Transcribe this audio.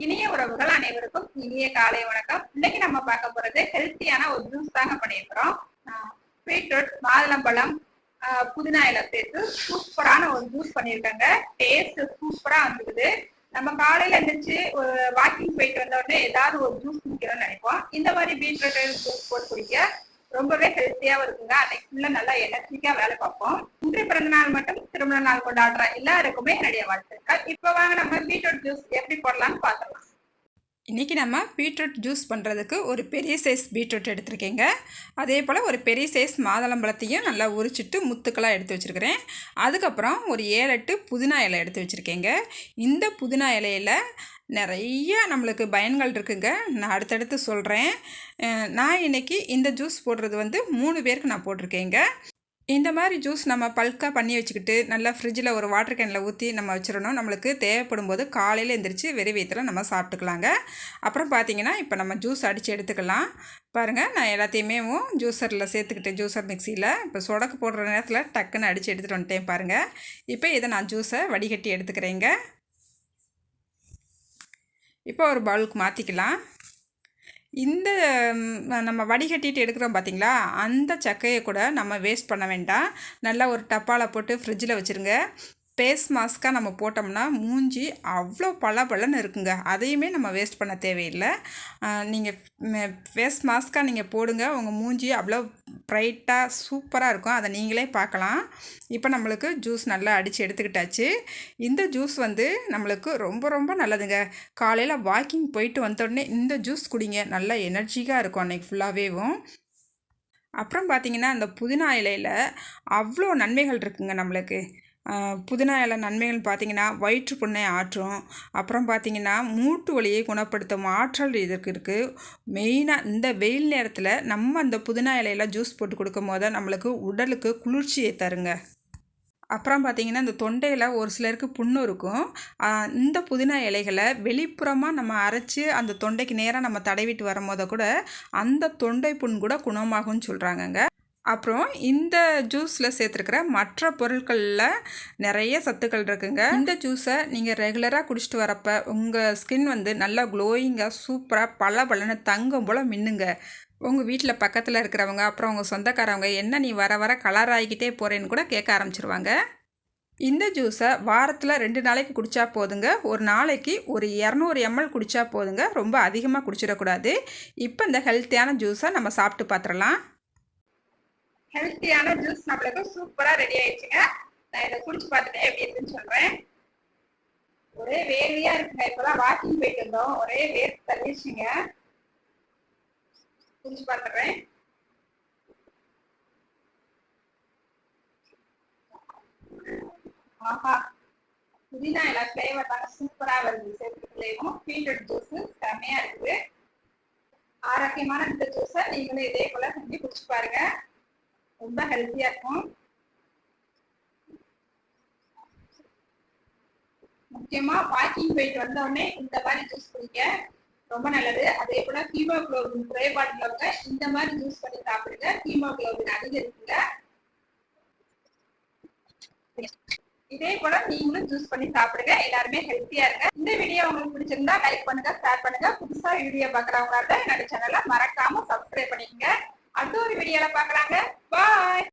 இனிய உறவுகள் அனைவருக்கும் இனிய காலை வணக்கம். இன்னைக்கு நம்ம பார்க்க போறது ஹெல்த்தியான ஒரு ஜூஸ் தாங்க பண்ணியிருக்கிறோம். பீட்ரூட், மாதுளம்பழம், புதினா இலை சேர்த்து சூப்பரான ஒரு ஜூஸ் பண்ணியிருக்காங்க. டேஸ்ட் சூப்பரா வந்துருக்குது. நம்ம காலையில எழுந்திரிச்சு ஒரு வாக்கிங் போயிட்டு வந்த உடனே ஏதாவது ஒரு ஜூஸ் குடிக்கிறோம்னு நினைப்போம். இந்த மாதிரி பீட்ரூட் ஜூஸ் போட்டு குடிக்க ரொம்பவே ஹெல்த்தியாவும் இருக்குங்க. அன்னைக்கு ஃபுல்லா நல்லா எனர்ஜிக்கா வேலை பார்ப்போம். இன்றைய பிறந்த நாள் மட்டும் திருமண நாள் கொண்டாடுற எல்லாருக்குமே என்னுடைய வாழ்த்துக்கள். இப்ப வாங்க நம்ம பீட்ரூட் ஜூஸ் எப்படி போடலாம்னு பார்த்துக்கலாம். இன்றைக்கி நம்ம பீட்ரூட் ஜூஸ் பண்ணுறதுக்கு ஒரு பெரிய சைஸ் பீட்ரூட் எடுத்துருக்கேங்க. அதே போல் ஒரு பெரிய சைஸ் மாதுளம்பழத்தையும் நல்லா உரிச்சிட்டு முத்துக்களாக எடுத்து வச்சுருக்கிறேன். அதுக்கப்புறம் ஒரு 7-8 புதினா இலை எடுத்து வச்சுருக்கேங்க. இந்த புதினா இலையில் நிறைய நம்மளுக்கு பயன்கள் இருக்குங்க. நான் அடுத்தடுத்து சொல்கிறேன். நான் இன்றைக்கி இந்த ஜூஸ் போடுறது 3 பேருக்கு நான் போட்டிருக்கேங்க. இந்த மாதிரி ஜூஸ் நம்ம பல்காக பண்ணி வச்சுக்கிட்டு நல்லா ஃப்ரிட்ஜில் ஒரு வாட்டர் கேனில் ஊற்றி நம்ம வச்சிடணும். நம்மளுக்கு தேவைப்படும் போது காலையில் எழுந்திரிச்சு வெறும் வயிற்றில் நம்ம சாப்பிட்டுக்கலாங்க. அப்புறம் பார்த்திங்கன்னா இப்போ நம்ம ஜூஸ் அடித்து எடுத்துக்கலாம். பாருங்கள், நான் எல்லாத்தையுமே ஜூஸரில் சேர்த்துக்கிட்டேன். ஜூஸர் மிக்சியில் இப்போ சொடக்கு போடுற நேரத்தில் டக்குன்னு அடித்து எடுத்துகிட்டு வந்துட்டேன் பாருங்கள். இப்போ இதை நான் ஜூஸை வடிகட்டி எடுத்துக்கிறேங்க. இப்போ ஒரு பவுலுக்கு மாற்றிக்கலாம். இந்த நம்ம வடிகட்டிட்டு எடுக்கிறோம் பார்த்திங்களா, அந்த சக்கையை கூட நம்ம வேஸ்ட் பண்ண வேண்டாம். நல்லா ஒரு டப்பாவில் போட்டு ஃப்ரிட்ஜில் வச்சுருங்க. ஃபேஸ் மாஸ்க்காக நம்ம போட்டோம்னா மூஞ்சி அவ்வளோ பளபளன்னு இருக்குங்க. அதையுமே நம்ம வேஸ்ட் பண்ண தேவையில்லை. நீங்கள் ஃபேஸ் மாஸ்க்காக நீங்கள் போடுங்க, உங்கள் மூஞ்சி அவ்வளோ ப்ரைட்டாக சூப்பராக இருக்கும். அதை நீங்களே பார்க்கலாம். இப்போ நம்மளுக்கு ஜூஸ் நல்லா அடித்து எடுத்துக்கிட்டாச்சு. இந்த ஜூஸ் நம்மளுக்கு ரொம்ப ரொம்ப நல்லதுங்க. காலையில் வாக்கிங் போயிட்டு வந்தோடனே இந்த ஜூஸ் குடிங்க, நல்லா எனர்ஜிக்காக இருக்கும் அன்றைக்கி ஃபுல்லாகவேவும். அப்புறம் பார்த்திங்கன்னா அந்த புதினா இலையில் அவ்வளோ நன்மைகள் இருக்குங்க நம்மளுக்கு. புதினா இலை நன்மைகள் பார்த்திங்கன்னா வயிற்று புண்ணை ஆற்றும். அப்புறம் பார்த்திங்கன்னா மூட்டு வலியை குணப்படுத்தும் ஆற்றல் இதுக்கு இருக்குது. மெயினாக இந்த வெயில் நேரத்தில் நம்ம அந்த புதினா இலையில் ஜூஸ் போட்டு கொடுக்கும் போது நம்மளுக்கு உடலுக்கு குளிர்ச்சியை தருங்க. அப்புறம் பார்த்திங்கன்னா இந்த தொண்டையில் ஒரு சிலருக்கு புண்ணு இருக்கும். இந்த புதினா இலைகளை வெளிப்புறமாக நம்ம அரைச்சி அந்த தொண்டைக்கு நேராக நம்ம தடவிட்டு வரும்போது கூட அந்த தொண்டை புண் கூட குணமாகும்னு சொல்கிறாங்கங்க. அப்புறம் இந்த ஜூஸில் சேர்த்துருக்கிற மற்ற பொருட்களில் நிறைய சத்துக்கள் இருக்குங்க. இந்த ஜூஸை நீங்கள் ரெகுலராக குடிச்சிட்டு வரப்போ உங்கள் ஸ்கின் நல்லா க்ளோயிங்காக சூப்பராக பளபளன்னு தங்கம் போல் மின்னுங்க. உங்கள் வீட்டில் பக்கத்தில் இருக்கிறவங்க அப்புறம் உங்கள் சொந்தக்காரவங்க என்ன நீ வர வர கலர் ஆகிக்கிட்டே போகிறேன்னு கூட கேட்க ஆரம்பிச்சிருவாங்க. இந்த ஜூஸை வாரத்தில் 2 நாளைக்கு குடித்தா போதுங்க. ஒரு நாளைக்கு ஒரு 200 ml குடித்தா போதுங்க. ரொம்ப அதிகமாக குடிச்சிடக்கூடாது. இப்போ இந்த ஹெல்த்தியான ஜூஸை நம்ம சாப்பிட்டு பார்த்துடலாம். ஹெல்த்தியான ஜூஸ் நம்மளுக்கு சூப்பரா ரெடி ஆயிடுச்சுங்க. நான் இதை குடிச்சு பார்த்துட்டு எப்படி இருக்குன்னு சொல்றேன். ஒரே வேர்வையா இருக்குங்க. இப்பதான் வாக்கிங் போயிட்டு இருந்தோம், ஒரே வேர்த்து தள்ளிடுச்சுங்க. குடிச்சு பார்த்துறேன். ஆஹா, புதினா இலை ஃபிளேவர் தாங்க சூப்பரா வருது. சேர்த்துக்கலையும் பீட்ரூட் ஜூஸ் செம்மையா இருக்குது. ஆரோக்கியமான இந்த ஜூஸை நீங்களும் இதே போல செஞ்சு குடிச்சு பாருங்க. ரொம்ப ஹெல்த்தியா இருக்கும். முக்கியமா வாக்கிங் போயிட்டு வந்த உடனே இந்த மாதிரி ஜூஸ் குடிக்க ரொம்ப நல்லது. அதே போல ஹீமோகுளோபின் குறைபாடு உள்ளவங்க இந்த மாதிரி ஜூஸ் பண்ணி சாப்பிடுங்க. ஹீமோகுளோபின் அதிகரிக்குங்க. இதே போல நீங்களும் ஜூஸ் பண்ணி சாப்பிடுங்க. எல்லாருமே ஹெல்த்தியா இருங்க. இந்த வீடியோ உங்களுக்கு பிடிச்சிருந்தா லைக் பண்ணுங்க, ஷேர் பண்ணுங்க. புதுசா வீடியோ பாக்குறவங்க என்னோட சேனலை மறக்காம சப்ஸ்கிரைப் பண்ணிக்கங்க. அடுத்த ஒரு வீடியோல பாக்கலாங்க. பாய்.